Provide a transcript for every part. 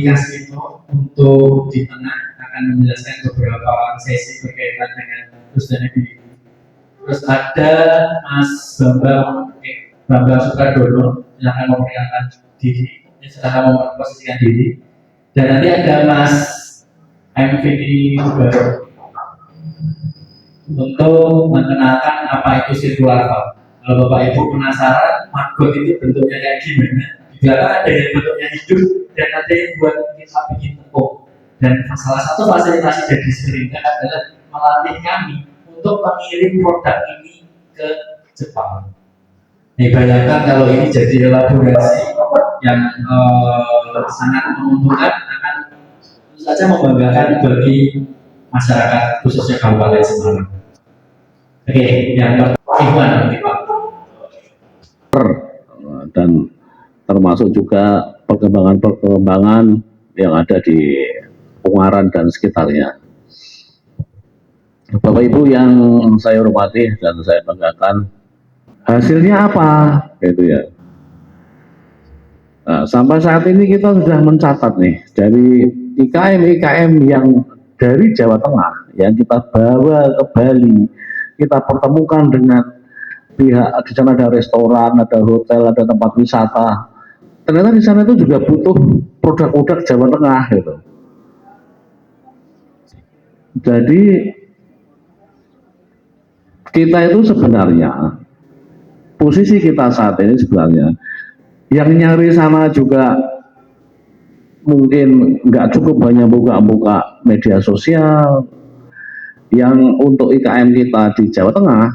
Kas Vito untuk di tengah akan menjelaskan beberapa sesi berkaitan dengan lulus dan diri. Terus ada Mas Bambang Sukardono, silakan memperkenalkan diri, silakan memposisikan diri. Dan nanti ada Mas MVP baru untuk mengenalkan apa itu circular farm. Kalau Bapak Ibu penasaran, maggot itu bentuknya kayak gimana? Di belakang ada yang bentuknya hidup dan ada yang buat kita bikin tepung. Dan salah satu fasilitasi dari Seringa adalah melatih kami untuk mengirim produk ini ke Jepang. Nih bayangkan kalau ini jadi elaborasi yang sangat menguntungkan, akan tentu saja membanggakan bagi masyarakat khususnya Kabupaten Semarang. Oke, yang pertama dan termasuk juga perkembangan yang ada di Ungaran dan sekitarnya. Bapak Ibu yang saya hormati dan saya banggakan, hasilnya apa? Gitu ya. Nah, sampai saat ini kita sudah mencatat nih dari IKM yang dari Jawa Tengah yang kita bawa ke Bali, kita pertemukan dengan pihak di sana, ada restoran, ada hotel, ada tempat wisata. Ternyata di sana itu juga butuh produk-produk Jawa Tengah gitu. Jadi kita itu sebenarnya posisi kita saat ini sebenarnya yang nyari sana juga mungkin nggak cukup banyak buka media sosial. Yang untuk IKM kita di Jawa Tengah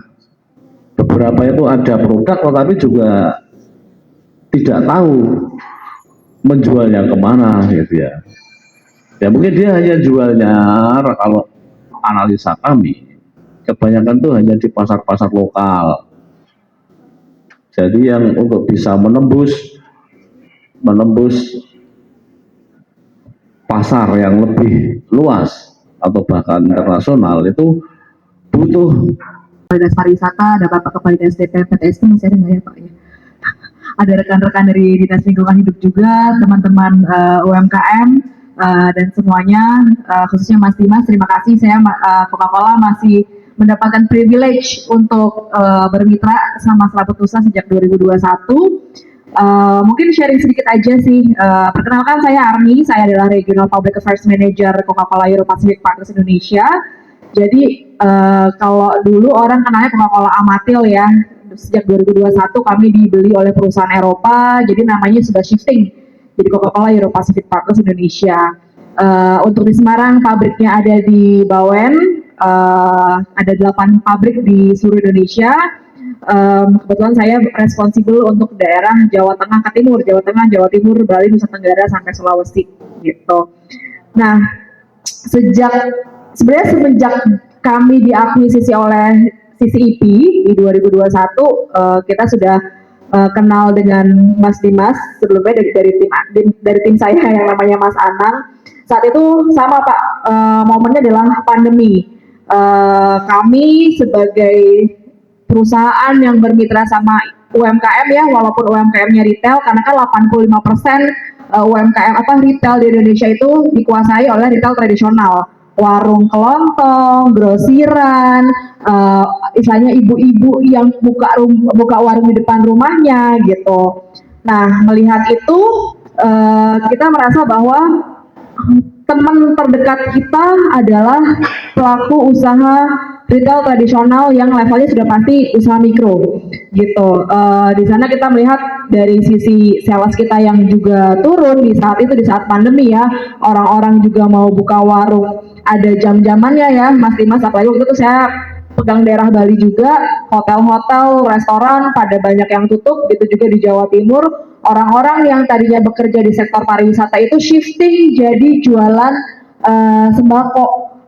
beberapa itu ada produk tetapi juga tidak tahu menjualnya kemana gitu ya. Ya mungkin dia hanya jualnya, kalau analisa kami kebanyakan tuh hanya di pasar-pasar lokal. Jadi yang untuk bisa menembus pasar yang lebih luas atau bahkan internasional itu butuh Dinas Pariwisata, ada Bapak Kepala Dinas DPR PTSP, masih ada nggak ya Pak ya? Ada rekan-rekan dari Dinas Lingkungan Hidup juga, teman-teman UMKM dan semuanya, khususnya Mas Dimas, terima kasih. Saya Coca-Cola masih mendapatkan privilege untuk bermitra sama Serabut Nusa sejak 2021. Mungkin sharing sedikit aja sih. Perkenalkan, saya Arni, saya adalah Regional Public Affairs Manager Coca-Cola Euro Pacific Partners Indonesia. Jadi kalau dulu orang kenalnya Coca-Cola Amatil ya, sejak 2021 kami dibeli oleh perusahaan Eropa, jadi namanya sudah shifting jadi Coca-Cola Euro Pacific Partners Indonesia. Untuk di Semarang pabriknya ada di Bawen, ada 8 pabrik di seluruh Indonesia. Kebetulan saya responsibel untuk daerah Jawa Tengah ke Timur, Jawa Tengah, Jawa Timur, Bali, Nusa Tenggara sampai Sulawesi gitu. Nah, semenjak kami diakuisisi oleh CCEP di 2021, kita sudah kenal dengan Mas Dimas sebelumnya dari tim saya yang namanya Mas Anang. Saat itu sama Pak, momennya adalah pandemi. Kami sebagai perusahaan yang bermitra sama UMKM ya, walaupun UMKM-nya retail, karena kan 85% UMKM retail di Indonesia itu dikuasai oleh retail tradisional, warung kelontong, grosiran, istilahnya ibu-ibu yang buka warung di depan rumahnya gitu. Nah, melihat itu kita merasa bahwa teman terdekat kita adalah pelaku usaha retail tradisional yang levelnya sudah pasti usaha mikro gitu. Di sana kita melihat dari sisi sales kita yang juga turun di saat itu, di saat pandemi ya, orang-orang juga mau buka warung ada jam-jamannya ya Mas Dimas, apalagi waktu itu saya pegang daerah Bali juga, hotel-hotel, restoran pada banyak yang tutup, gitu juga di Jawa Timur. Orang-orang yang tadinya bekerja di sektor pariwisata itu shifting jadi jualan sembako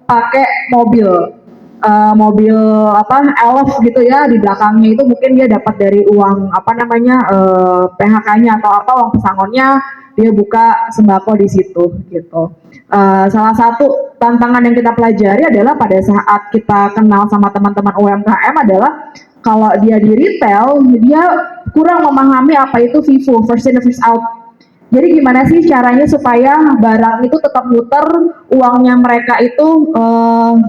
pakai mobil elf gitu ya, di belakangnya itu mungkin dia dapat dari uang PHK-nya atau uang pesangonnya, dia buka sembako di situ gitu. Salah satu tantangan yang kita pelajari adalah pada saat kita kenal sama teman-teman UMKM adalah kalau dia di retail, dia kurang memahami apa itu FIFO, first in first out. Jadi gimana sih caranya supaya barang itu tetap muter, uangnya mereka itu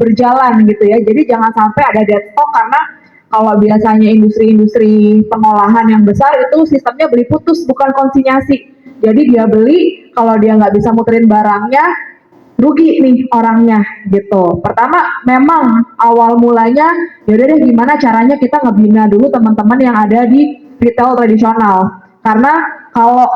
berjalan gitu ya. Jadi jangan sampai ada dead stock, karena kalau biasanya industri-industri pengolahan yang besar itu sistemnya beli putus bukan konsinyasi. Jadi dia beli, kalau dia nggak bisa muterin barangnya, rugi nih orangnya gitu. Pertama memang awal mulanya yaudah deh gimana caranya kita ngebina dulu teman-teman yang ada di retail tradisional. Karena kalau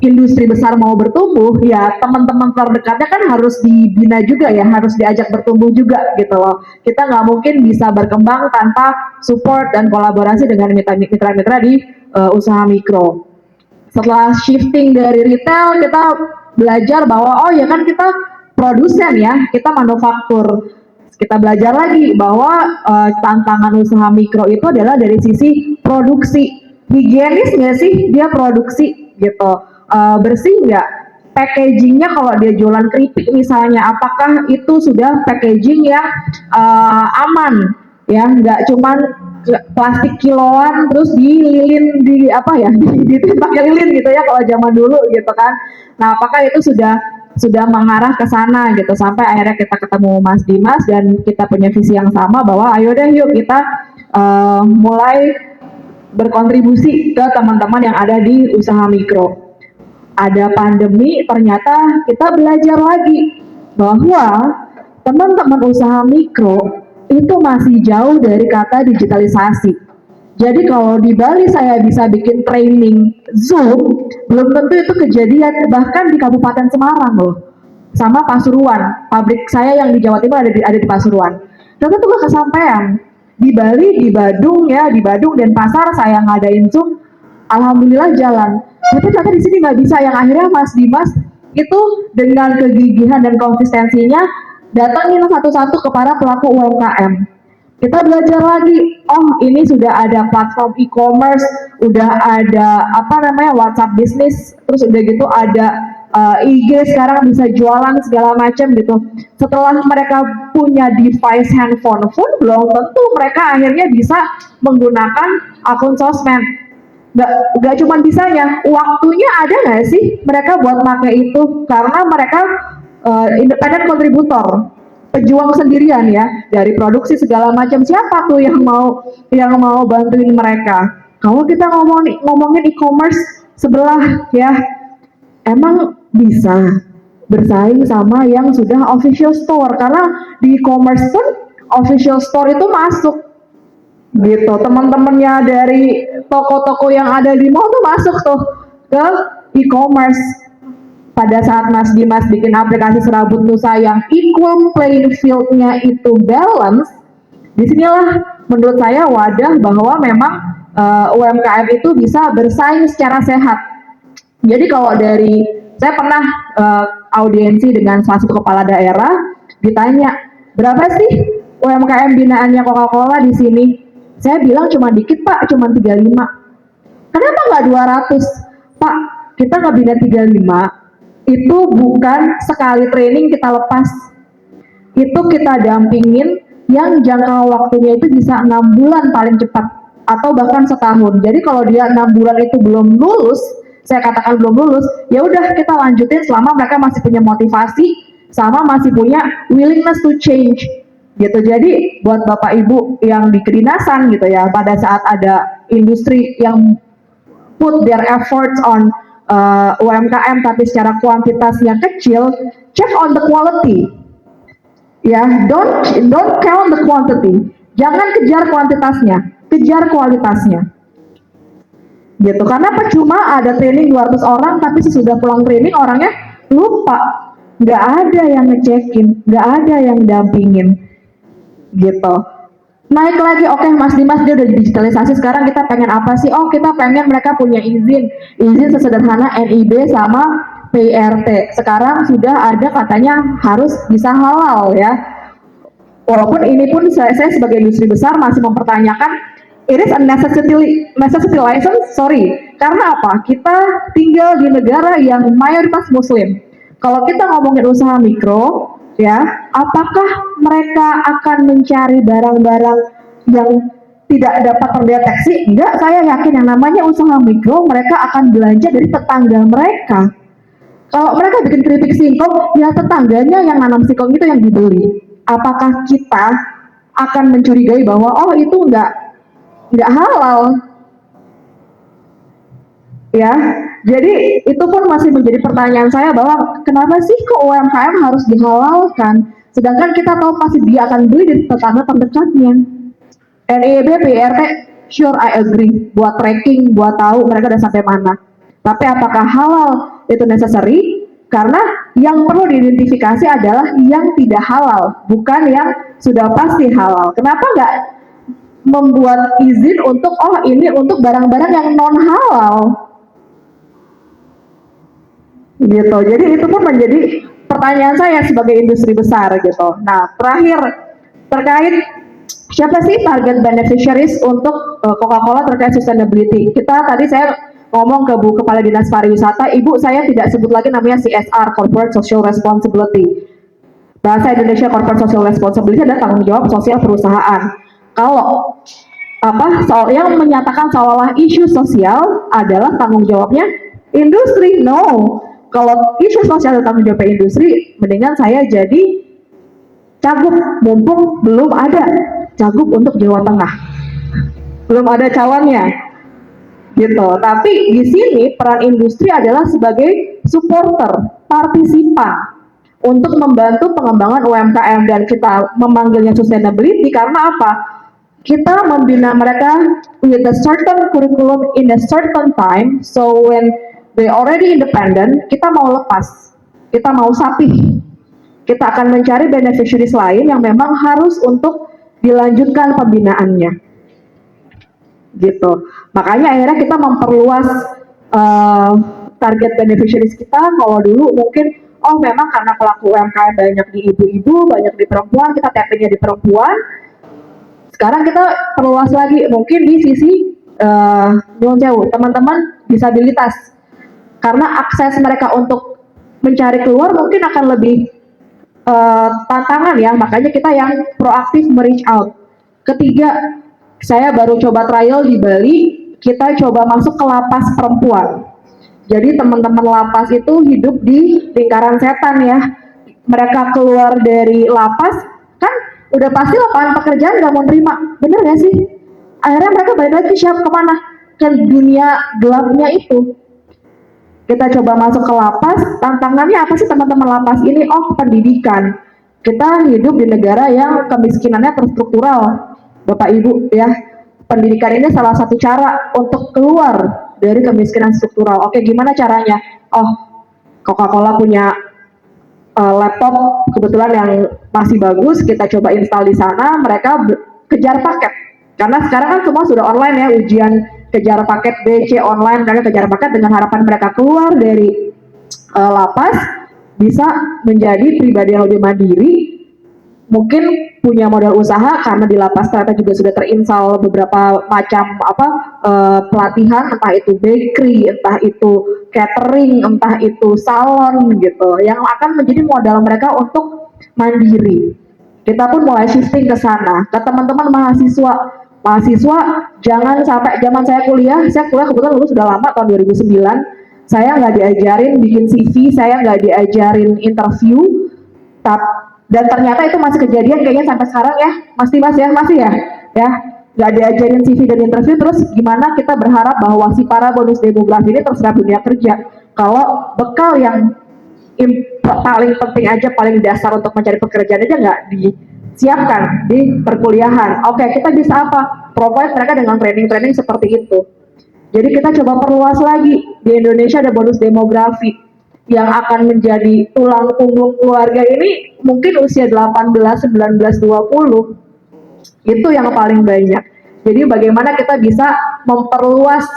industri besar mau bertumbuh, ya teman-teman terdekatnya kan harus dibina juga ya, harus diajak bertumbuh juga gitu loh. Kita nggak mungkin bisa berkembang tanpa support dan kolaborasi dengan mitra-mitra di usaha mikro. Setelah shifting dari retail, kita belajar bahwa oh ya kan kita produsen ya, kita manufaktur. Kita belajar lagi bahwa tantangan usaha mikro itu adalah dari sisi produksi. Higienis nggak sih dia produksi gitu, bersih nggak? Packagingnya kalau dia jualan keripik misalnya, apakah itu sudah packaging yang aman? Ya, nggak cuman plastik kiloan terus dililin di apa ya, pakai lilin gitu ya kalau zaman dulu gitu kan. Nah, apakah itu sudah mengarah ke sana gitu, sampai akhirnya kita ketemu Mas Dimas dan kita punya visi yang sama bahwa ayo deh yuk kita mulai berkontribusi ke teman-teman yang ada di usaha mikro. Ada pandemi, ternyata kita belajar lagi bahwa teman-teman usaha mikro itu masih jauh dari kata digitalisasi. Jadi kalau di Bali saya bisa bikin training Zoom, belum tentu itu kejadian bahkan di Kabupaten Semarang loh, sama Pasuruan. Pabrik saya yang di Jawa Timur ada di Pasuruan. Ternyata itu gak kesampaian. Di Bali, di Badung ya, di Badung dan Pasar saya ngadain Zoom, alhamdulillah jalan. Tapi ternyata di sini nggak bisa, yang akhirnya Mas Dimas itu dengan kegigihan dan konsistensinya datangin satu-satu ke para pelaku UMKM. Kita belajar lagi, oh ini sudah ada platform e-commerce, udah ada apa namanya WhatsApp bisnis, terus udah gitu ada IG sekarang bisa jualan segala macam gitu. Setelah mereka punya device handphone pun belum tentu mereka akhirnya bisa menggunakan akun sosmed. Gak cuma bisanya, waktunya ada nggak sih mereka buat pakai itu? Karena mereka independent kontributor, pejuang sendirian ya, dari produksi segala macam. Siapa tuh yang mau bantuin mereka? Kalau kita ngomongin e-commerce sebelah ya, emang bisa bersaing sama yang sudah official store, karena di e-commerce pun official store itu masuk gitu. Teman-temannya dari toko-toko yang ada di mall tuh masuk tuh ke e-commerce. Pada saat Mas Dimas bikin aplikasi Serabut Nusa yang equal playing field-nya itu balance, disinilah menurut saya wadah bahwa memang UMKM itu bisa bersaing secara sehat. Jadi kalau dari, saya pernah audiensi dengan salah satu kepala daerah, ditanya, berapa sih UMKM binaannya Coca-Cola di sini? Saya bilang cuma dikit Pak, cuma 35. Kenapa nggak 200? Pak, kita ngebina 35, itu bukan sekali training kita lepas. Itu kita dampingin yang jangka waktunya itu bisa 6 bulan paling cepat, atau bahkan setahun. Jadi kalau dia 6 bulan itu belum lulus, saya katakan belum lulus, ya udah kita lanjutin selama mereka masih punya motivasi, sama masih punya willingness to change. Gitu. Jadi buat Bapak Ibu yang di kedinasan gitu ya, pada saat ada industri yang put their efforts on UMKM tapi secara kuantitasnya kecil, check on the quality. Ya, don't count the quantity. Jangan kejar kuantitasnya, kejar kualitasnya. Gitu. Karena percuma ada training 200 orang tapi sesudah pulang training orangnya lupa. Nggak ada yang ngecekin, nggak ada yang dampingin. Gitu. Naik lagi, oke Mas Dimas dia udah digitalisasi, sekarang kita pengen apa sih? Oh kita pengen mereka punya izin sesederhana NIB sama PRT. Sekarang sudah ada katanya harus bisa halal ya. Walaupun ini pun saya sebagai industri besar masih mempertanyakan, it is a necessity license, sorry. Karena apa? Kita tinggal di negara yang mayoritas Muslim. Kalau kita ngomongin usaha mikro, ya, apakah mereka akan mencari barang-barang yang tidak dapat terdeteksi, enggak, saya yakin yang namanya usaha mikro, mereka akan belanja dari tetangga mereka. Kalau mereka bikin keripik singkong, ya tetangganya yang nanam singkong itu yang dibeli. Apakah kita akan mencurigai bahwa oh itu enggak halal? Ya, jadi itu pun masih menjadi pertanyaan saya bahwa kenapa sih kok UMKM harus dihalalkan, sedangkan kita tahu pasti dia akan beli dari tetangga terdekatnya. NIEB, PRT, sure I agree, buat tracking, buat tahu mereka udah sampai mana. Tapi apakah halal itu necessary? Karena yang perlu diidentifikasi adalah yang tidak halal, bukan yang sudah pasti halal. Kenapa nggak membuat izin untuk oh ini untuk barang-barang yang non halal? Gitu. Jadi itu pun menjadi pertanyaan saya sebagai industri besar gitu. Nah, terakhir terkait siapa sih target beneficiaries untuk Coca-Cola terkait sustainability? Tadi saya ngomong ke Bu Kepala Dinas Pariwisata, Ibu saya tidak sebut lagi namanya CSR, Corporate Social Responsibility. Bahasa Indonesia Corporate Social Responsibility adalah tanggung jawab sosial perusahaan. Kalau soal yang menyatakan seolah isu sosial adalah tanggung jawabnya industri, no. Kalau isu sosial adalah tanggung jawab industri, mendingan saya jadi cagup, mumpung belum ada cagup untuk Jawa Tengah, belum ada calonnya, gitu. Tapi di sini peran industri adalah sebagai supporter, partisipan untuk membantu pengembangan UMKM, dan kita memanggilnya sustainability karena apa? Kita membina mereka with a certain curriculum in a certain time, so when they already independent, kita mau lepas, kita mau sapih. Kita akan mencari beneficiaries lain yang memang harus untuk dilanjutkan pembinaannya, gitu. Makanya akhirnya kita memperluas target beneficiaries kita. Kalau dulu mungkin memang karena pelaku UMKM banyak di ibu-ibu, banyak di perempuan, kita tappingnya di perempuan. Sekarang kita perluas lagi mungkin di sisi teman-teman disabilitas, karena akses mereka untuk mencari keluar mungkin akan lebih tantangan ya, makanya kita yang proaktif reach out. Ketiga, saya baru coba trial di Bali, kita coba masuk ke lapas perempuan. Jadi teman-teman lapas itu hidup di lingkaran setan ya. Mereka keluar dari lapas, kan udah pasti lapangan pekerjaan gak mau terima, bener gak sih? Akhirnya mereka balik lagi kemana? Ke dunia gelapnya itu. Kita coba masuk ke lapas, tantangannya apa sih teman-teman lapas ini? Pendidikan. Kita hidup di negara yang kemiskinannya terstruktural, Bapak Ibu ya. Pendidikan ini salah satu cara untuk keluar dari kemiskinan struktural. Oke, gimana caranya? Coca-Cola punya laptop kebetulan yang masih bagus, kita coba install di sana, mereka kejar paket. Karena sekarang kan semua sudah online ya, ujian kejar paket BC online, mereka kejar paket dengan harapan mereka keluar dari lapas bisa menjadi pribadi yang lebih mandiri, mungkin punya modal usaha karena di lapas ternyata juga sudah terinstall beberapa macam pelatihan, entah itu bakery, entah itu catering, entah itu salon gitu, yang akan menjadi modal mereka untuk mandiri. Kita pun mulai shifting ke sana, ke teman-teman mahasiswa, jangan sampai zaman saya kuliah kebetulan lulus sudah lama tahun 2009, saya nggak diajarin bikin CV, saya nggak diajarin interview, dan ternyata itu masih kejadian kayaknya sampai sekarang ya, masih ya, nggak diajarin CV dan interview. Terus gimana kita berharap bahwa si para bonus demografi ini terserap dunia kerja kalau bekal yang paling penting aja, paling dasar untuk mencari pekerjaan aja nggak disiapkan di perkuliahan. Oke, kita bisa apa? Provide mereka dengan training-training seperti itu. Jadi kita coba perluas lagi. Di Indonesia ada bonus demografi yang akan menjadi tulang punggung keluarga ini mungkin usia 18, 19, 20. Itu yang paling banyak. Jadi bagaimana kita bisa memperluas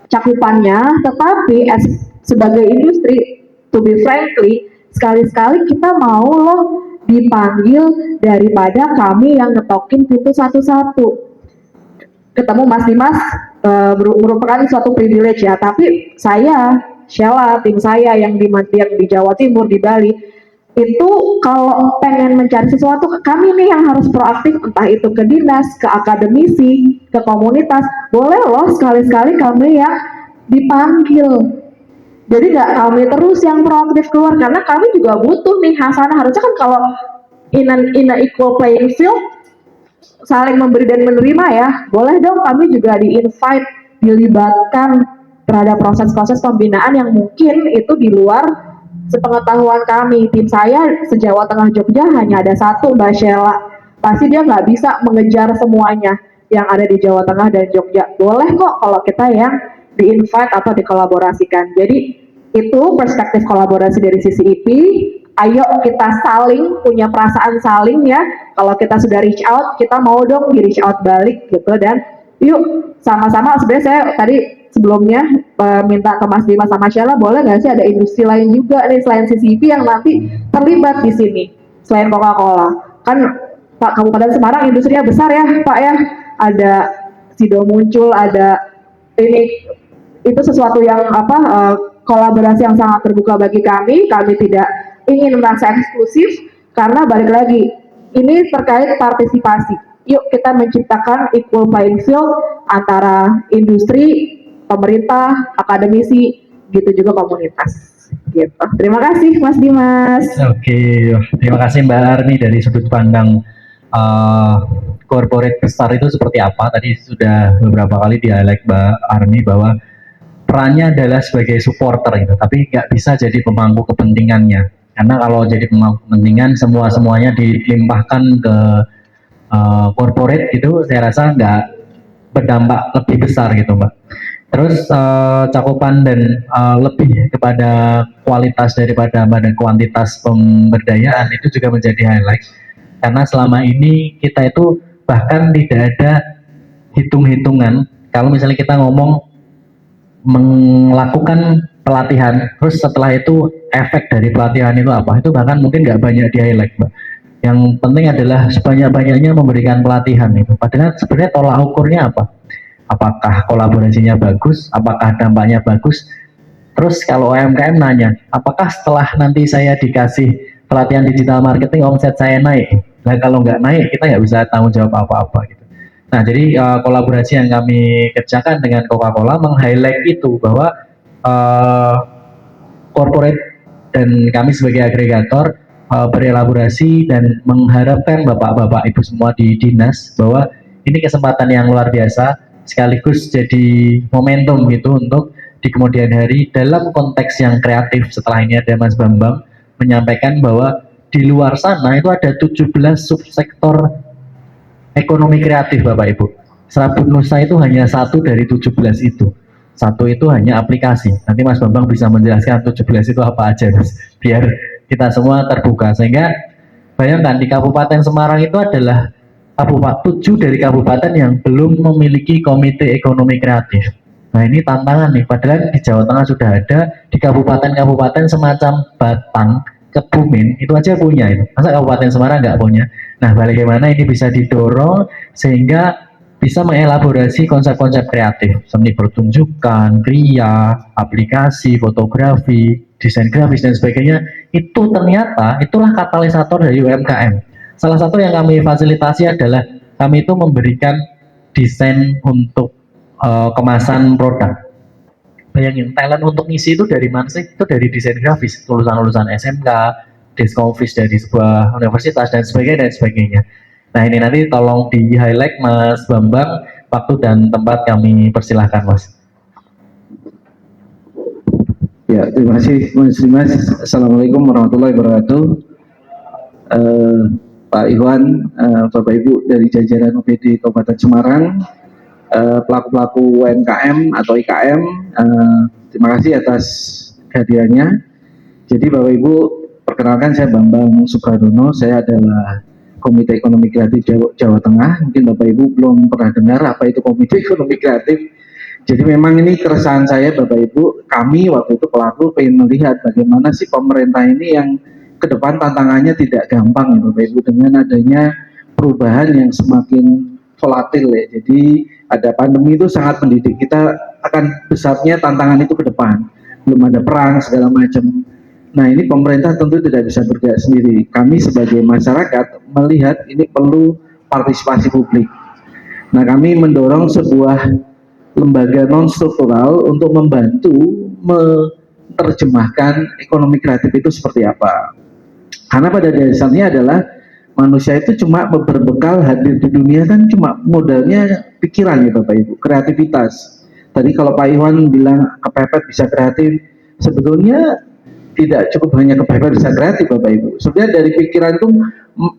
cakupannya, tetapi sebagai industri, to be frankly, sekali-sekali kita mau loh dipanggil daripada kami yang ngetokin pintu satu-satu. Ketemu Mas Dimas merupakan suatu privilege ya, tapi saya, Sheila, tim saya yang di Jawa Timur, di Bali, itu kalau pengen mencari sesuatu, kami nih yang harus proaktif, entah itu ke dinas, ke akademisi, ke komunitas, boleh loh sekali-sekali kami yang dipanggil. Jadi nggak kami terus yang proaktif keluar, karena kami juga butuh nih hasanah. Harusnya kan kalau in a equal playing field, saling memberi dan menerima ya, boleh dong kami juga di-invite, dilibatkan terhadap proses-proses pembinaan yang mungkin itu di luar sepengetahuan kami. Tim saya se-Jawa Tengah Jogja hanya ada satu, Mbak Sheila. Pasti dia nggak bisa mengejar semuanya yang ada di Jawa Tengah dan Jogja. Boleh kok kalau kita yang di-invite atau dikolaborasikan. Jadi itu perspektif kolaborasi dari sisi IP. Ayo kita saling punya perasaan saling ya. Kalau kita sudah reach out, kita mau dong di reach out balik gitu. Dan yuk sama-sama, sebenarnya saya tadi sebelumnya minta ke Mas Dimas sama Sheila, boleh nggak sih ada industri lain juga nih selain CCP yang nanti terlibat di sini selain Coca-Cola? Kan Pak Kabupaten Semarang industrinya besar ya Pak ya, ada Sido muncul, ada ini, itu sesuatu yang kolaborasi yang sangat terbuka bagi kami. Kami tidak ingin merasa eksklusif, karena balik lagi ini terkait partisipasi. Yuk kita menciptakan equal playing field antara industri, pemerintah, akademisi, gitu juga komunitas. Gitu. Terima kasih Mas Dimas. Oke, terima kasih Mbak Arni. Dari sudut pandang corporate besar itu seperti apa? Tadi sudah beberapa kali di-highlight Mbak Arni bahwa perannya adalah sebagai supporter gitu, tapi nggak bisa jadi pemangku kepentingannya. Karena kalau jadi pemangku kepentingan semuanya dilimpahkan ke corporate itu, saya rasa nggak berdampak lebih besar gitu Mbak. Terus cakupan dan lebih kepada kualitas daripada pada kuantitas pemberdayaan itu juga menjadi highlight. Karena selama ini kita itu bahkan tidak ada hitung-hitungan. Kalau misalnya kita ngomong melakukan pelatihan, terus setelah itu efek dari pelatihan itu apa? Itu bahkan mungkin nggak banyak di highlight, Mbak. Yang penting adalah sebanyak-banyaknya memberikan pelatihan itu. Padahal sebenarnya tolak ukurnya apa? Apakah kolaborasinya bagus? Apakah dampaknya bagus? Terus kalau UMKM nanya, apakah setelah nanti saya dikasih pelatihan digital marketing omset saya naik? Nah kalau nggak naik, kita nggak bisa tanggung jawab apa-apa gitu. Nah jadi kolaborasi yang kami kerjakan dengan Coca-Cola meng-highlight itu bahwa corporate dan kami sebagai agregator berelaborasi dan mengharapkan bapak-bapak ibu semua di dinas bahwa ini kesempatan yang luar biasa, sekaligus jadi momentum gitu untuk di kemudian hari dalam konteks yang kreatif. Setelah ini ada Mas Bambang menyampaikan bahwa di luar sana itu ada 17 subsektor ekonomi kreatif Bapak Ibu. Serabut Nusa itu hanya satu dari 17 itu. Satu itu hanya aplikasi. Nanti Mas Bambang bisa menjelaskan 17 itu apa aja, Mas. Biar kita semua terbuka. Sehingga bayangkan di Kabupaten Semarang itu adalah 7 dari kabupaten yang belum memiliki komite ekonomi kreatif. Nah ini tantangan nih, padahal di Jawa Tengah sudah ada, di kabupaten-kabupaten semacam Batang, Kebumen, itu aja punya itu. Masa Kabupaten Semarang nggak punya? Nah bagaimana ini bisa didorong sehingga bisa mengelaborasi konsep-konsep kreatif, seni pertunjukan, kriya, aplikasi, fotografi, desain grafis dan sebagainya, itu ternyata itulah katalisator dari UMKM. Salah satu yang kami fasilitasi adalah kami itu memberikan desain untuk kemasan produk. Bayangin, talent untuk ngisi itu dari mana sih? Itu dari desain grafis, lulusan-lulusan SMK, Diskonvis dari sebuah universitas dan sebagainya. Nah ini nanti tolong di highlight Mas Bambang, waktu dan tempat kami persilahkan Mas. Ya, terima kasih Mas Dimas. Assalamualaikum warahmatullahi wabarakatuh. Pak Iwan, Bapak Ibu dari jajaran UPD Kabupaten Semarang, pelaku-pelaku UMKM atau IKM, terima kasih atas kehadirannya. Jadi Bapak Ibu, perkenalkan saya Bambang Supradono, saya adalah Komite Ekonomi Kreatif Jawa Tengah. Mungkin Bapak Ibu belum pernah dengar apa itu Komite Ekonomi Kreatif. Jadi memang ini keresahan saya Bapak Ibu, kami waktu itu pelaku pengen melihat bagaimana sih pemerintah ini yang ke depan tantangannya tidak gampang ya Bapak Ibu, dengan adanya perubahan yang semakin volatil ya. Jadi ada pandemi itu sangat mendidik kita akan besarnya tantangan itu ke depan. Belum ada perang segala macam. Nah, ini pemerintah tentu tidak bisa bergerak sendiri. Kami sebagai masyarakat melihat ini perlu partisipasi publik. Nah, kami mendorong sebuah lembaga non-struktural untuk membantu menerjemahkan ekonomi kreatif itu seperti apa. Karena pada dasarnya adalah manusia itu cuma berbekal hadir di dunia kan cuma modalnya pikiran ya Bapak Ibu, kreativitas. Tadi kalau Pak Iwan bilang kepepet bisa kreatif, sebetulnya tidak cukup hanya kepepet bisa kreatif Bapak Ibu. Sebenarnya dari pikiran itu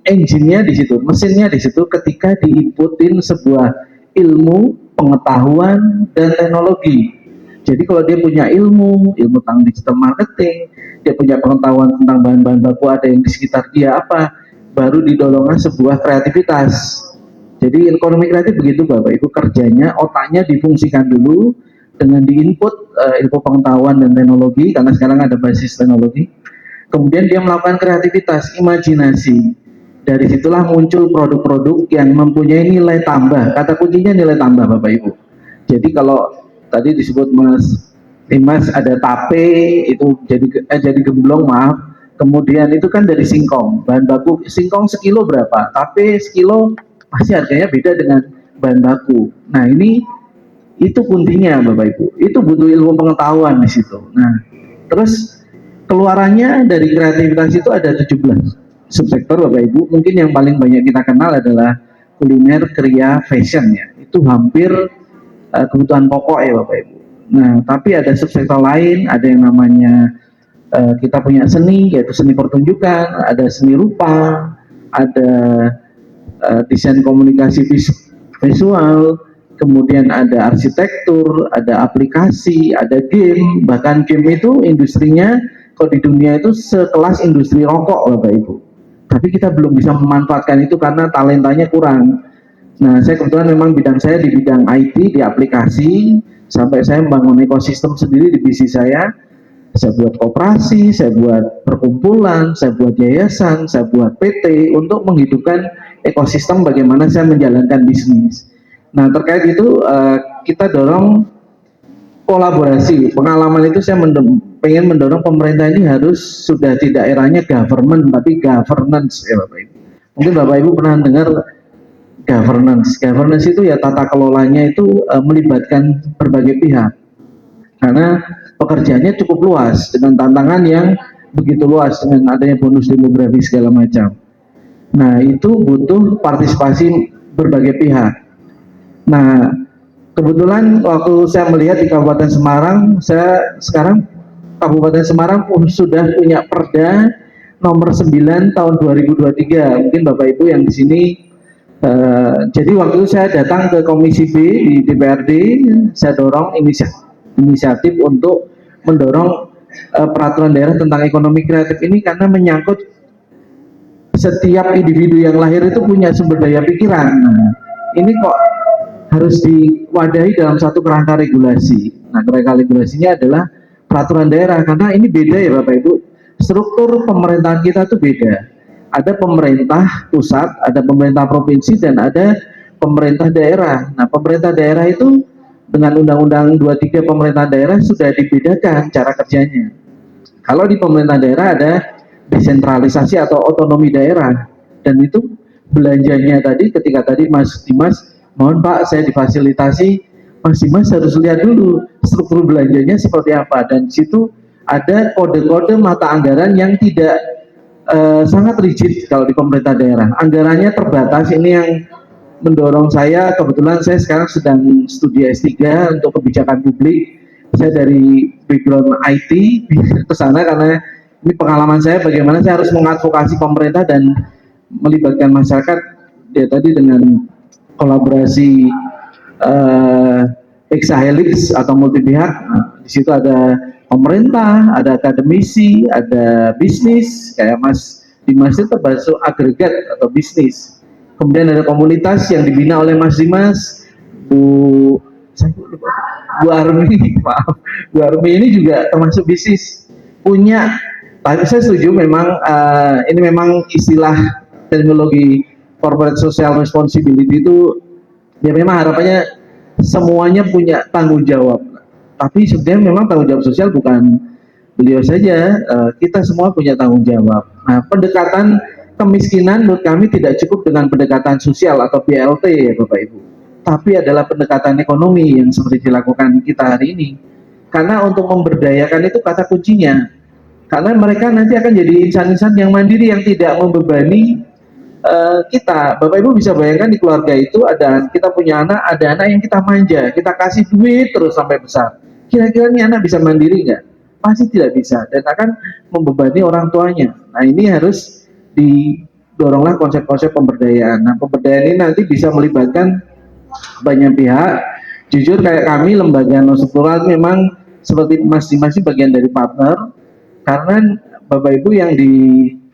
engine-nya di situ, mesinnya di situ ketika diinputin sebuah ilmu, pengetahuan dan teknologi. Jadi kalau dia punya ilmu tentang digital marketing, dia punya pengetahuan tentang bahan-bahan baku ada yang di sekitar dia apa, baru didorongkan sebuah kreativitas. Jadi ekonomi kreatif begitu Bapak Ibu, kerjanya otaknya difungsikan dulu dengan diinput ilmu pengetahuan dan teknologi, karena sekarang ada basis teknologi. Kemudian dia melakukan kreativitas, imajinasi. Dari situlah muncul produk-produk yang mempunyai nilai tambah. Kata kuncinya nilai tambah Bapak Ibu. Jadi kalau tadi disebut Mas ada tape itu jadi gemblong, maaf. Kemudian itu kan dari singkong, bahan baku singkong sekilo berapa, tape sekilo pasti harganya beda dengan bahan baku. Nah ini itu kuntinya Bapak Ibu, itu butuh ilmu pengetahuan di situ. Nah terus keluarannya dari kreativitas itu ada 17 subsektor Bapak Ibu. Mungkin yang paling banyak kita kenal adalah kuliner, kriya, fashion ya. Itu hampir kebutuhan pokok ya Bapak Ibu. Nah tapi ada subsektor lain, ada yang namanya kita punya seni, yaitu seni pertunjukan, ada seni rupa, ada desain komunikasi visual, kemudian ada arsitektur, ada aplikasi, ada game. Bahkan game itu industrinya kalau di dunia itu sekelas industri rokok Bapak Ibu. Tapi kita belum bisa memanfaatkan itu karena talentanya kurang. Nah, saya kebetulan memang bidang saya di bidang IT, di aplikasi, sampai saya membangun ekosistem sendiri di bisnis saya. Saya buat koperasi, saya buat perkumpulan, saya buat yayasan, saya buat PT untuk menghidupkan ekosistem bagaimana saya menjalankan bisnis. Nah terkait itu kita dorong kolaborasi. Pengalaman itu saya pengen mendorong pemerintah ini harus sudah tidak eranya government tapi governance ya Bapak Ibu. Mungkin Bapak Ibu pernah dengar governance. Governance itu ya tata kelolanya itu melibatkan berbagai pihak. Karena pekerjaannya cukup luas dengan tantangan yang begitu luas dengan adanya bonus demografi segala macam. Nah itu butuh partisipasi berbagai pihak. Nah kebetulan waktu saya melihat di Kabupaten Semarang, saya sekarang Kabupaten Semarang sudah punya Perda nomor 9 tahun 2023. Mungkin Bapak Ibu yang di sini jadi waktu itu saya datang ke Komisi B di DPRD, saya dorong inisiatif untuk mendorong peraturan daerah tentang ekonomi kreatif ini karena menyangkut setiap individu yang lahir itu punya sumber daya pikiran. Nah, ini kok harus diwadahi dalam satu kerangka regulasi. Nah, kerangka regulasinya adalah peraturan daerah karena ini beda ya Bapak Ibu. Struktur pemerintahan kita tuh beda. Ada pemerintah pusat, ada pemerintah provinsi dan ada pemerintah daerah. Nah, pemerintah daerah itu dengan Undang-Undang 23 pemerintah daerah sudah dibedakan cara kerjanya. Kalau di pemerintah daerah ada desentralisasi atau otonomi daerah, dan itu belanjanya tadi ketika tadi Mas Dimas, mohon Pak saya difasilitasi, Mas Dimas harus lihat dulu struktur belanjanya seperti apa, dan di situ ada kode-kode mata anggaran yang tidak sangat rigid kalau di pemerintah daerah. Anggarannya terbatas, ini yang mendorong saya, kebetulan saya sekarang sedang studi S3 untuk kebijakan publik. Saya dari background IT ke sana karena ini pengalaman saya bagaimana saya harus mengadvokasi pemerintah dan melibatkan masyarakat ya tadi dengan kolaborasi hexahelix atau multi pihak. Nah, di situ ada pemerintah, ada akademisi, ada bisnis kayak Mas Dimas itu termasuk agregat atau bisnis. Kemudian ada komunitas yang dibina oleh Mas Dimas, Bu Armi, maaf, Bu Armi ini juga termasuk bisnis punya. Tapi saya setuju memang ini memang istilah teknologi corporate social responsibility itu ya memang harapannya semuanya punya tanggung jawab. Tapi sebenarnya memang tanggung jawab sosial bukan beliau saja, kita semua punya tanggung jawab. Nah, pendekatan kemiskinan menurut kami tidak cukup dengan pendekatan sosial atau BLT ya Bapak Ibu, tapi adalah pendekatan ekonomi yang seperti dilakukan kita hari ini. Karena untuk memberdayakan itu kata kuncinya. Karena mereka nanti akan jadi insan-insan yang mandiri yang tidak membebani kita. Bapak Ibu bisa bayangkan di keluarga itu kita punya anak, ada anak yang kita manja, kita kasih duit terus sampai besar. Kira-kira ini anak bisa mandiri nggak? Pasti tidak bisa dan akan membebani orang tuanya. Nah, ini harus didoronglah konsep-konsep pemberdayaan. Nah, pemberdayaan ini nanti bisa melibatkan banyak pihak. Jujur kayak kami lembaga non struktural memang seperti Mas Dimas ini bagian dari partner, karena Bapak Ibu yang di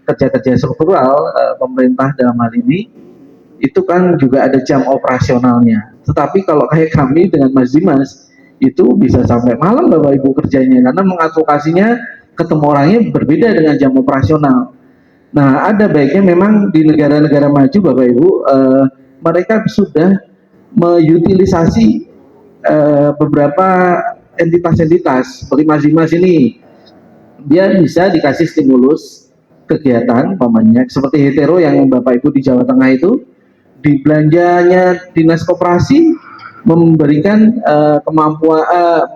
kerja-kerja struktural pemerintah dalam hal ini itu kan juga ada jam operasionalnya. Tetapi kalau kayak kami dengan Mas Dimas itu bisa sampai malam Bapak Ibu kerjanya, karena mengadvokasinya ketemu orangnya berbeda dengan jam operasional. Nah, ada baiknya memang di negara-negara maju Bapak Ibu mereka sudah mengutilisasi beberapa entitas-entitas seperti Mas Dimas ini, dia bisa dikasih stimulus kegiatan pamannya seperti hetero yang Bapak Ibu di Jawa Tengah itu, di belanjanya dinas koperasi memberikan kemampuan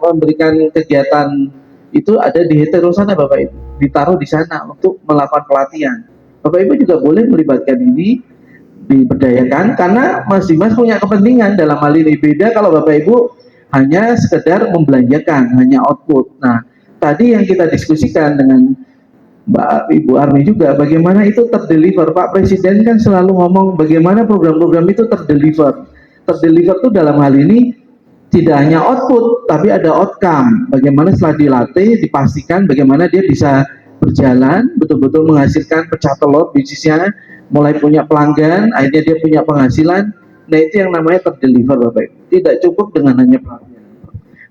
memberikan kegiatan itu ada di hetero sana Bapak Ibu, ditaruh di sana untuk melakukan pelatihan. Bapak Ibu juga boleh melibatkan ini, diberdayakan, karena Mas Dimas punya kepentingan dalam hal ini. Beda kalau Bapak Ibu hanya sekedar membelanjakan, hanya output. Nah, tadi yang kita diskusikan dengan Mbak Ibu Armi juga, bagaimana itu terdeliver. Pak Presiden kan selalu ngomong bagaimana program-program itu terdeliver. Terdeliver itu dalam hal ini tidak hanya output, tapi ada outcome. Bagaimana setelah dilatih, dipastikan bagaimana dia bisa berjalan, betul-betul menghasilkan pecah telur bisnisnya, mulai punya pelanggan, akhirnya dia punya penghasilan. Nah, itu yang namanya terdeliver Bapak Ibu. Tidak cukup dengan hanya pelatihan.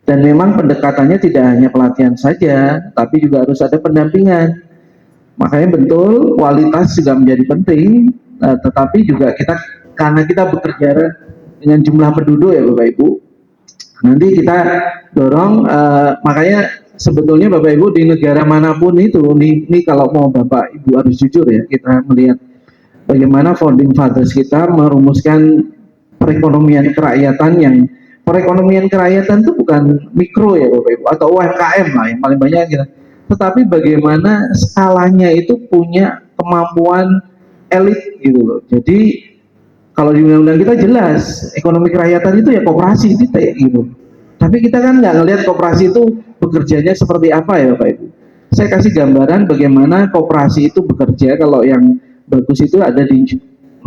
Dan memang pendekatannya tidak hanya pelatihan saja, tapi juga harus ada pendampingan. Makanya betul kualitas juga menjadi penting, tetapi juga karena kita bekerja dengan jumlah penduduk ya Bapak Ibu, nanti kita dorong, makanya sebetulnya Bapak Ibu di negara manapun itu, ini kalau mau Bapak Ibu harus jujur ya, kita melihat bagaimana founding fathers kita merumuskan perekonomian kerakyatan itu bukan mikro ya Bapak Ibu, atau UMKM lah yang paling banyak kita. Tetapi bagaimana skalanya itu punya kemampuan elit gitu loh. Jadi kalau di undang-undang kita jelas ekonomi kerakyatan itu ya koperasi titik gitu. Tapi kita kan nggak ngelihat koperasi itu bekerjanya seperti apa ya Bapak Ibu. Saya kasih gambaran bagaimana koperasi itu bekerja. Kalau yang bagus itu ada di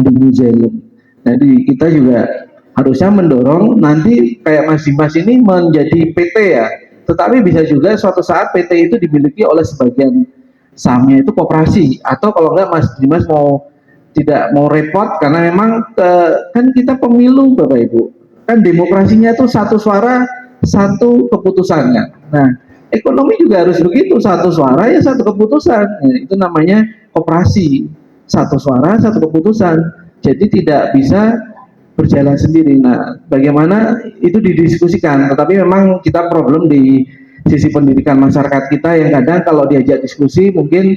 New Zealand. Jadi kita juga harusnya mendorong nanti kayak Mas Dimas ini menjadi PT ya. Tetapi bisa juga suatu saat PT itu dimiliki oleh sebagian sahamnya itu koperasi, atau kalau enggak Mas Dimas tidak mau repot, karena memang kan kita pemilu Bapak Ibu, kan demokrasinya itu satu suara satu keputusan kan. Nah, ekonomi juga harus begitu, satu suara ya satu keputusan. Nah, itu namanya koperasi, satu suara satu keputusan. Jadi tidak bisa berjalan sendiri. Nah, bagaimana itu didiskusikan, tetapi memang kita problem di sisi pendidikan masyarakat kita yang kadang kalau diajak diskusi mungkin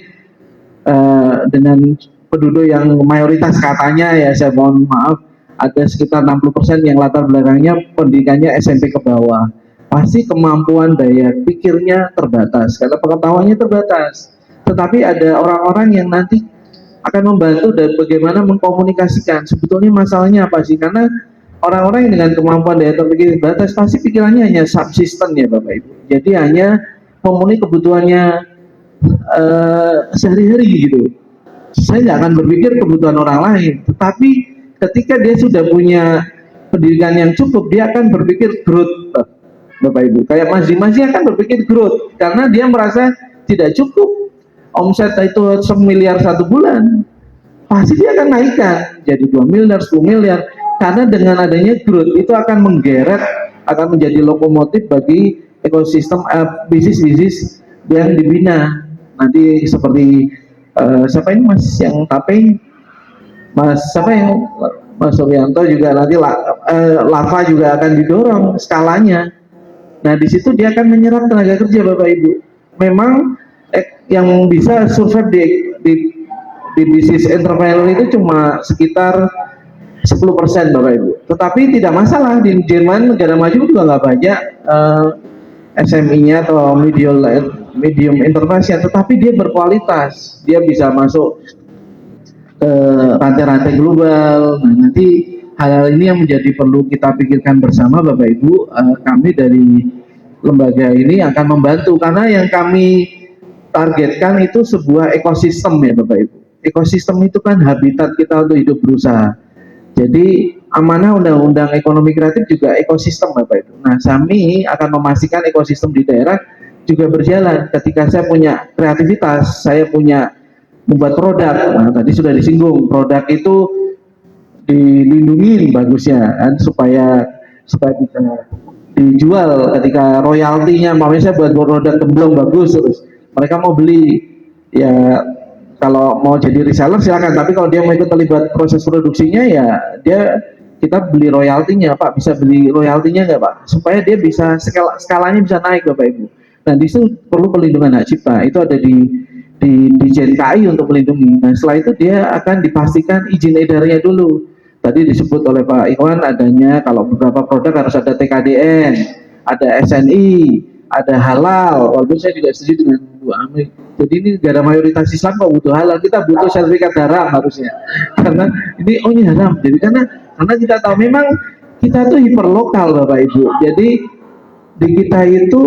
dengan penduduk yang mayoritas katanya ya, saya mohon maaf, ada sekitar 60% yang latar belakangnya pendidikannya SMP ke bawah. Pasti kemampuan daya pikirnya terbatas, karena pengetahuannya terbatas. Tetapi ada orang-orang yang nanti akan membantu dan bagaimana mengkomunikasikan sebetulnya masalahnya apa sih, karena orang-orang yang dengan kemampuan daya terpikir terbatas pasti pikirannya hanya subsisten ya Bapak Ibu, jadi hanya memenuhi kebutuhannya sehari-hari gitu. Saya nggak akan berpikir kebutuhan orang lain, tetapi ketika dia sudah punya pendidikan yang cukup, dia akan berpikir growth Bapak Ibu. Kayak Mas Dimas akan berpikir growth karena dia merasa tidak cukup omset itu 1 miliar satu bulan, pasti dia akan naikkan jadi 2 miliar, 10 miliar, karena dengan adanya growth itu akan menggeret, akan menjadi lokomotif bagi ekosistem bisnis-bisnis yang dibina. Nanti seperti siapa ini Mas yang taping, Mas Suryanto juga nanti lava juga akan didorong skalanya. Nah di situ dia akan menyerap tenaga kerja Bapak Ibu. Memang yang bisa survive di bisnis entrepreneur itu cuma sekitar 10% Bapak Ibu. Tetapi tidak masalah, di Jerman negara maju juga nggak banyak SME-nya atau medium enterprise, tetapi dia berkualitas, dia bisa masuk ke rantai-rantai global. Nah, nanti hal-hal ini yang menjadi perlu kita pikirkan bersama Bapak Ibu. Kami dari lembaga ini akan membantu, karena yang kami targetkan itu sebuah ekosistem ya Bapak Ibu. Ekosistem itu kan habitat kita untuk hidup berusaha. Jadi amanah undang-undang ekonomi kreatif juga ekosistem Bapak Ibu. Nah, kami akan memastikan ekosistem di daerah juga berjalan. Ketika saya punya kreativitas, saya punya membuat produk. Nah, tadi sudah disinggung, produk itu dilindungi bagusnya kan, supaya bisa dijual. Ketika royaltinya, makanya saya buat produk gemblong bagus, terus mereka mau beli, ya kalau mau jadi reseller silakan, tapi kalau dia mau ikut terlibat proses produksinya, ya kita beli royaltinya Pak, bisa beli royaltinya nggak Pak, supaya dia bisa skalanya bisa naik Bapak Ibu. Nah, di situ perlu perlindungan hak cipta, itu ada di JNKI untuk melindungi. Nah, setelah itu dia akan dipastikan izin edarnya dulu. Tadi disebut oleh Pak Iwan adanya, kalau beberapa produk harus ada TKDN, ada SNI, ada halal. Walaupun saya juga setuju dengan Bu Amri. Jadi ini negara mayoritas Islam kok butuh halal, kita butuh sertifikat haram harusnya. Karena ini haram. Jadi karena kita tahu memang kita tuh hiperlokal Bapak Ibu. Jadi di kita itu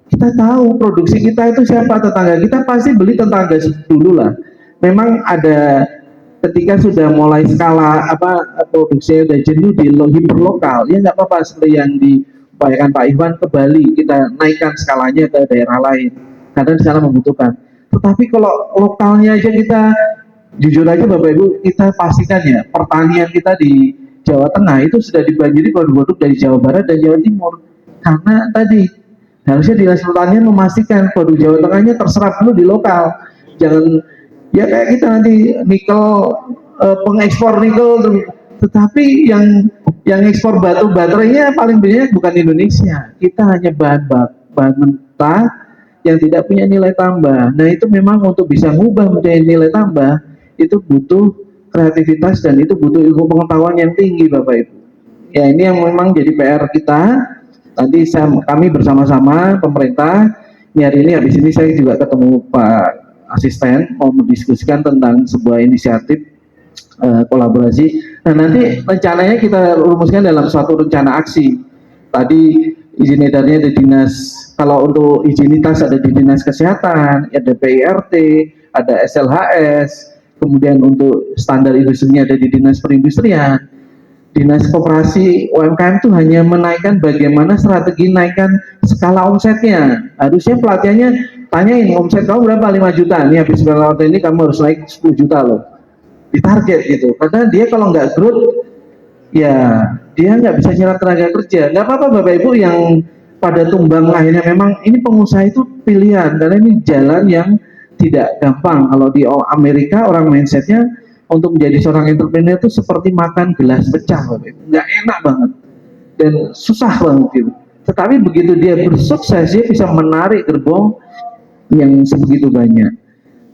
kita tahu produksi kita itu siapa, tetangga kita pasti beli tetangga dulu lah. Memang ada ketika sudah mulai skala produksi udah jenuh di hiperlokal, ya nggak apa-apa, seperti yang diupayakan Pak Iwan ke Bali, kita naikkan skalanya ke daerah lain karena di sana membutuhkan. Tetapi kalau lokalnya aja kita jujur aja Bapak Ibu, kita pastikan ya pertanian kita di Jawa Tengah itu sudah dibanjiri produk-produk dari Jawa Barat dan Jawa Timur, karena tadi harusnya Dinas Pertanian memastikan produk Jawa Tengahnya terserap dulu di lokal. Jangan ya kayak kita nanti nikel, pengekspor nikel, tetapi yang ekspor batu baterainya paling banyak bukan Indonesia. Kita hanya bahan mentah yang tidak punya nilai tambah. Nah, itu memang untuk bisa ngubah menjadi nilai tambah itu butuh kreativitas dan itu butuh ilmu pengetahuan yang tinggi Bapak Ibu. Ya, ini yang memang jadi PR kita. Nanti kami bersama-sama pemerintah, hari ini habis ini saya juga ketemu Pak Asisten mau mendiskusikan tentang sebuah inisiatif kolaborasi. Nah, nanti rencananya kita rumuskan dalam suatu rencana aksi. Tadi izin edarnya ada dinas, kalau untuk izinitas ada di Dinas Kesehatan, ada PIRT, ada SLHS, kemudian untuk standar industrinya ada di Dinas Perindustrian. Dinas Koperasi UMKM itu hanya menaikkan bagaimana strategi naikkan skala omsetnya. Harusnya pelatihannya tanyain omset kamu berapa, 5 juta. Nih habis skala ini kamu harus naik 10 juta loh. Ditarget gitu. Karena dia kalau nggak growth, ya dia nggak bisa nyerap tenaga kerja. Nggak apa-apa Bapak Ibu yang pada tumbang akhirnya, memang ini pengusaha itu pilihan. Karena ini jalan yang tidak gampang. Kalau di Amerika orang mindsetnya untuk menjadi seorang entrepreneur itu seperti makan gelas pecah, nggak enak banget dan susah banget gitu. Tetapi begitu dia bersukses, dia bisa menarik gerbong yang sebegitu banyak.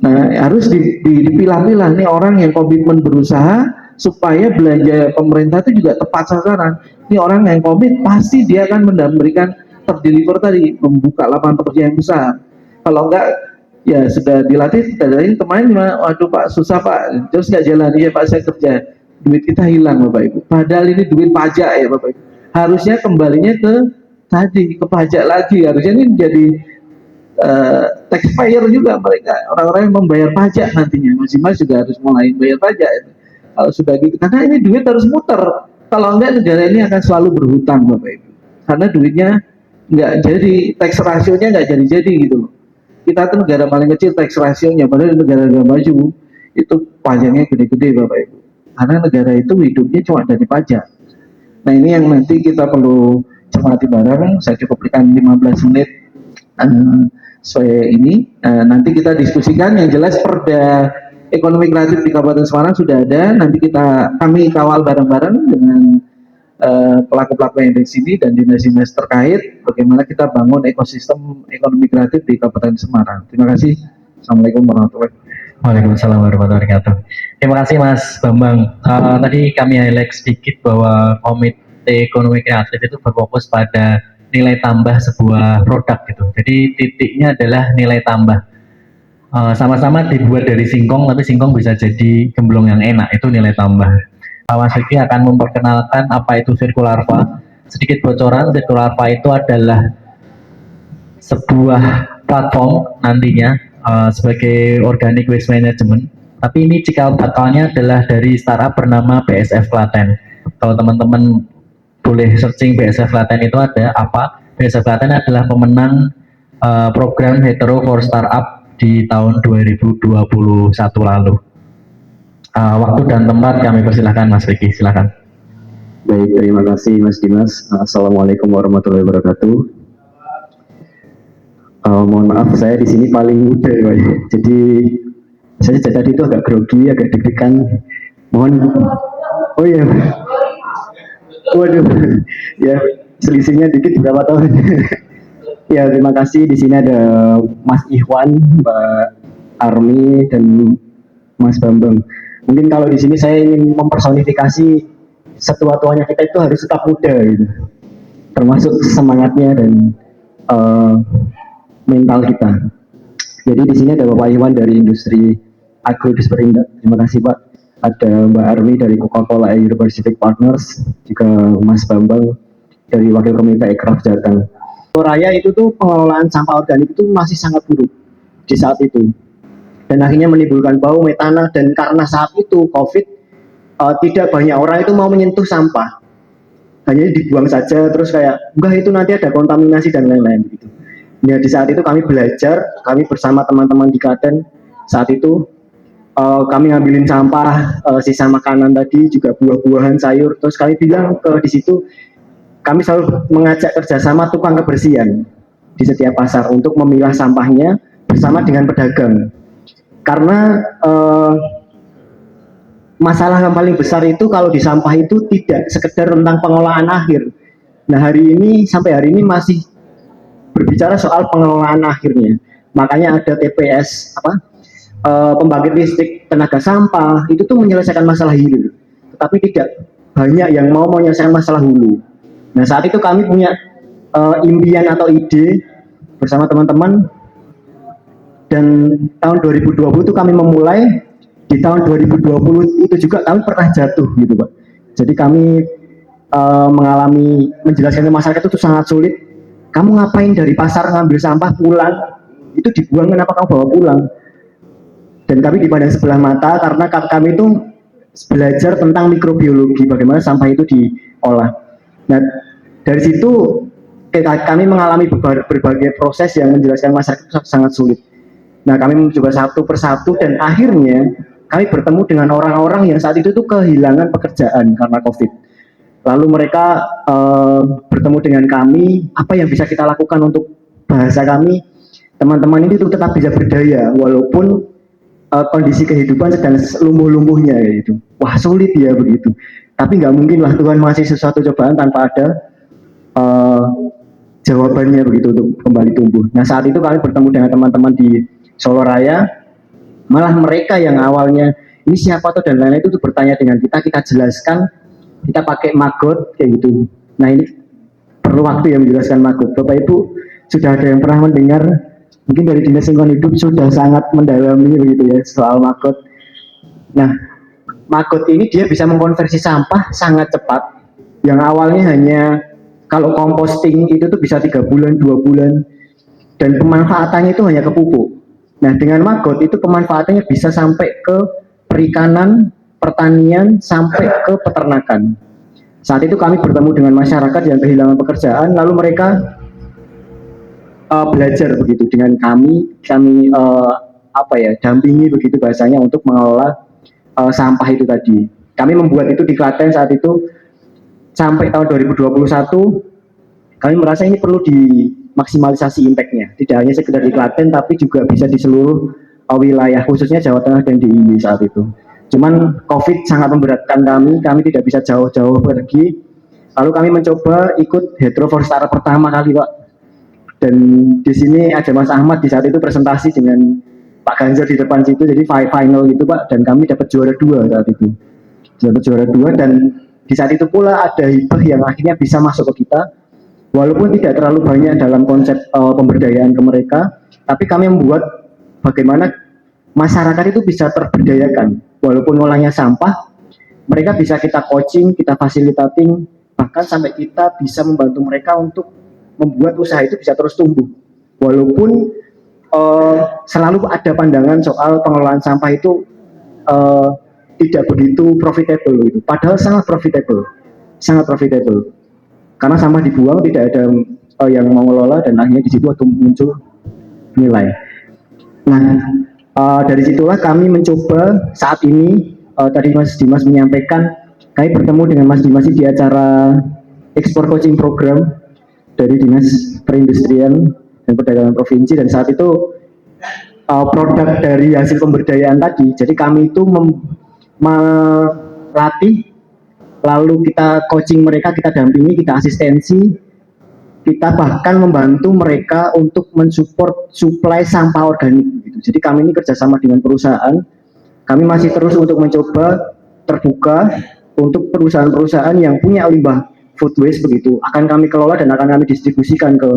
Nah, harus dipilah-pilah nih orang yang komitmen berusaha supaya belanja pemerintah itu juga tepat sasaran. Ini orang yang komit pasti dia akan memberikan terdeliver tadi, membuka lapangan pekerjaan yang besar. Kalau enggak, ya sudah dilatih dari kemarin, waduh Pak susah Pak, terus nggak jalan. Iya Pak, saya kerja, duit kita hilang Bapak Ibu. Padahal ini duit pajak ya Bapak Ibu. Harusnya kembalinya ke pajak lagi. Harusnya ini jadi taxpayer juga mereka, orang-orang yang membayar pajak nantinya. Mas juga harus mulai bayar pajak. Kalau sudah gitu, karena ini duit harus muter. Kalau enggak negara ini akan selalu berhutang Bapak Ibu. Karena duitnya nggak jadi, tax ratio-nya nggak jadi gitu loh. Kita tuh negara paling kecil tax ratio-nya, padahal negara-negara maju itu pajaknya gede-gede Bapak Ibu. Karena negara itu hidupnya cuma dari pajak. Nah, ini yang nanti kita perlu cermati bareng. Saya cukup berikan 15 menit ini. Nanti kita diskusikan. Yang jelas Perda Ekonomi Kreatif di Kabupaten Semarang sudah ada. Nanti kami kawal bareng-bareng dengan pelaku-pelaku yang di sini dan dinas-dinas terkait bagaimana kita bangun ekosistem ekonomi kreatif di Kabupaten Semarang. Terima kasih. Assalamualaikum warahmatullahi wabarakatuh. Waalaikumsalam warahmatullahi wabarakatuh. Terima kasih Mas Bambang. Tadi kami highlight sedikit bahwa Komite Ekonomi Kreatif itu berfokus pada nilai tambah sebuah produk gitu. Jadi titiknya adalah nilai tambah. Sama-sama dibuat dari singkong, tapi singkong bisa jadi gemblong yang enak, itu nilai tambah. Mas Vicky akan memperkenalkan apa itu Circularva. Sedikit bocoran, Circularva itu adalah sebuah platform nantinya sebagai organic waste management. Tapi ini cikal bakalnya adalah dari startup bernama BSF Klaten. Kalau teman-teman boleh searching BSF Klaten itu ada apa? BSF Klaten adalah pemenang program Hetero for Startup di tahun 2021 lalu. Waktu dan tempat kami persilahkan Mas Vicky, silakan. Baik, terima kasih Mas Dimas. Assalamualaikum warahmatullahi wabarakatuh. Mohon maaf, saya di sini paling muda ya, Pak. Jadi saya tadi itu agak grogi, agak deg-degan. Mohon, oh iya, waduh, ya selisihnya dikit berapa tahun. Ya terima kasih. Di sini ada Mas Ikhwan, Mbak Armi, dan Mas Bambang. Mungkin kalau di sini saya ingin mempersonifikasi setua-tuanya kita itu harus tetap muda gitu, termasuk semangatnya dan mental kita. Jadi di sini ada Bapak Iwan dari industri agro disperindak. Terima kasih Pak. Ada Mbak Armi dari Coca-Cola Air Pacific Partners, juga Mas Bambang dari Wakil Komite Ekraf Jateng. Raya itu tuh pengelolaan sampah organik itu masih sangat buruk di saat itu. Dan akhirnya menimbulkan bau metana, dan karena saat itu COVID, tidak banyak orang itu mau menyentuh sampah, hanya dibuang saja, terus kayak enggak itu nanti ada kontaminasi dan lain-lain gitu. Ya di saat itu kami belajar, kami bersama teman-teman di Klaten saat itu kami ngambilin sampah, sisa makanan tadi, juga buah-buahan, sayur, terus kami bilang di situ kami selalu mengajak kerjasama tukang kebersihan di setiap pasar untuk memilah sampahnya bersama dengan pedagang. Karena masalah yang paling besar itu kalau di sampah itu tidak sekedar tentang pengolahan akhir. Nah sampai hari ini masih berbicara soal pengelolaan akhirnya. Makanya ada TPS pembangkit listrik tenaga sampah itu tuh menyelesaikan masalah hilir, tetapi tidak banyak yang mau menyelesaikan masalah hulu. Nah saat itu kami punya impian atau ide bersama teman-teman. Dan tahun 2020 itu kami memulai, di tahun 2020 itu juga kami pernah jatuh gitu Pak. Jadi kami mengalami menjelaskan ke masyarakat itu sangat sulit. Kamu ngapain dari pasar ngambil sampah pulang, itu dibuang, kenapa kamu bawa pulang? Dan kami dipandang sebelah mata karena kami itu belajar tentang mikrobiologi, bagaimana sampah itu diolah. Nah dari situ kami mengalami berbagai proses yang menjelaskan masyarakat itu sangat sulit. Nah kami mencoba satu persatu dan akhirnya kami bertemu dengan orang-orang yang saat itu tuh kehilangan pekerjaan karena COVID. Lalu mereka bertemu dengan kami, apa yang bisa kita lakukan untuk bahasa kami, teman-teman ini tuh tetap bisa berdaya walaupun kondisi kehidupan sedang lumpuh-lumpuhnya gitu. Wah sulit ya begitu. Tapi nggak mungkin lah Tuhan masih sesuatu cobaan tanpa ada jawabannya begitu untuk kembali tumbuh. Nah saat itu kami bertemu dengan teman-teman di Solo Raya, malah mereka yang awalnya ini siapa tuh dan lain-lain itu tuh bertanya dengan kita jelaskan, kita pakai maggot kayak gitu. Nah ini perlu waktu ya menjelaskan maggot. Bapak Ibu sudah ada yang pernah mendengar, mungkin dari Dinas Lingkungan Hidup sudah sangat mendalami begitu ya soal maggot. Nah maggot ini dia bisa mengkonversi sampah sangat cepat. Yang awalnya hanya kalau composting itu tuh bisa 3 bulan, 2 bulan, dan pemanfaatannya itu hanya ke pupuk. Nah dengan maggot itu pemanfaatannya bisa sampai ke perikanan, pertanian, sampai ke peternakan. Saat itu kami bertemu dengan masyarakat yang kehilangan pekerjaan, lalu mereka belajar begitu dengan kami dampingi begitu bahasanya untuk mengelola sampah itu tadi. Kami membuat itu di Klaten saat itu sampai tahun 2021. Kami merasa ini perlu dimaksimalisasi impact-nya, tidak hanya sekedar di Klaten tapi juga bisa di seluruh wilayah, khususnya Jawa Tengah dan DIY saat itu. Cuman COVID sangat memberatkan kami tidak bisa jauh-jauh pergi. Lalu kami mencoba ikut Hetero Forestara pertama kali Pak. Dan di sini ada Mas Ahmad di saat itu presentasi dengan Pak Ganjar di depan situ, jadi final gitu Pak, dan kami dapat juara 2 saat itu. Dapat juara 2 dan di saat itu pula ada hibah yang akhirnya bisa masuk ke kita, walaupun tidak terlalu banyak dalam konsep pemberdayaan ke mereka, tapi kami membuat bagaimana masyarakat itu bisa terberdayakan, walaupun ngolahnya sampah, mereka bisa kita coaching, kita fasilitating, bahkan sampai kita bisa membantu mereka untuk membuat usaha itu bisa terus tumbuh, walaupun selalu ada pandangan soal pengelolaan sampah itu tidak begitu profitable gitu. Padahal sangat profitable, karena sampah dibuang tidak ada yang mengelola dan akhirnya di situ muncul nilai. Nah, dari situlah kami mencoba saat ini, tadi Mas Dimas menyampaikan, kami bertemu dengan Mas Dimas di acara Ekspor Coaching Program dari Dinas Perindustrian dan Perdagangan Provinsi, dan saat itu produk dari hasil pemberdayaan tadi, jadi kami itu melatih, lalu kita coaching mereka, kita dampingi, kita asistensi, kita bahkan membantu mereka untuk mensupport suplai sampah organik gitu. Jadi kami ini kerjasama dengan perusahaan, kami masih terus untuk mencoba terbuka untuk perusahaan-perusahaan yang punya limbah food waste begitu, akan kami kelola dan akan kami distribusikan ke,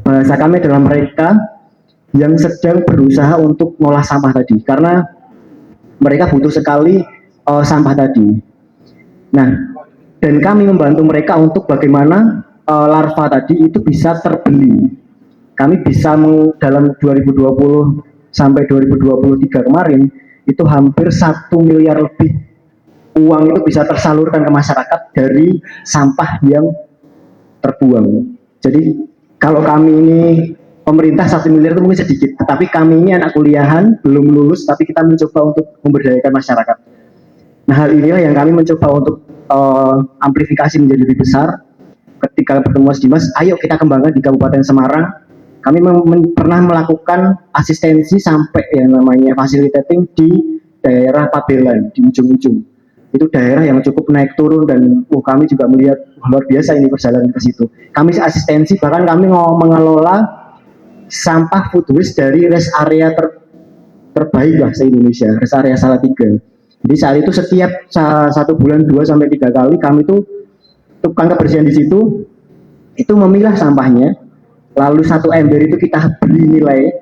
bahasa kami adalah mereka yang sedang berusaha untuk mengolah sampah tadi, karena mereka butuh sekali sampah tadi. Nah, dan kami membantu mereka untuk bagaimana larva tadi itu bisa terbeli. Kami bisa dalam 2020 sampai 2023 kemarin itu hampir 1 miliar lebih uang itu bisa tersalurkan ke masyarakat dari sampah yang terbuang. Jadi kalau kami ini pemerintah 1 miliar itu mungkin sedikit, tetapi kami ini anak kuliahan belum lulus, tapi kita mencoba untuk memberdayakan masyarakat. Nah, hal inilah yang kami mencoba untuk amplifikasi menjadi lebih besar. Ketika bertemu Mas Dimas, ayo kita kembangkan di Kabupaten Semarang. Kami pernah melakukan asistensi sampai yang namanya facilitating di daerah Pabelan, di ujung-ujung. Itu daerah yang cukup naik turun dan kami juga melihat luar biasa ini perjalanan ke situ. Kami asistensi, bahkan kami mengelola sampah food waste dari rest area terbaik lah se-Indonesia, rest area Salatiga. Jadi saat itu setiap 1 bulan 2 sampai 3 kali kami itu tukang kebersihan di situ itu memilah sampahnya, lalu 1 ember itu kita beli nilai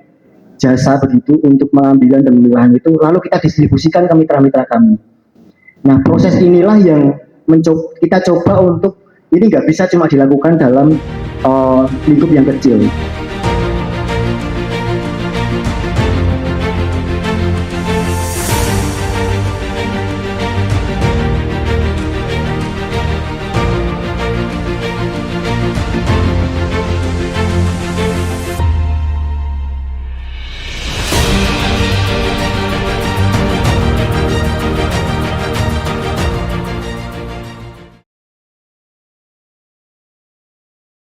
jasa begitu untuk pengambilan dan pemilahan itu, lalu kita distribusikan ke mitra-mitra kami. Nah, proses inilah yang kita coba untuk, ini nggak bisa cuma dilakukan dalam lingkup yang kecil.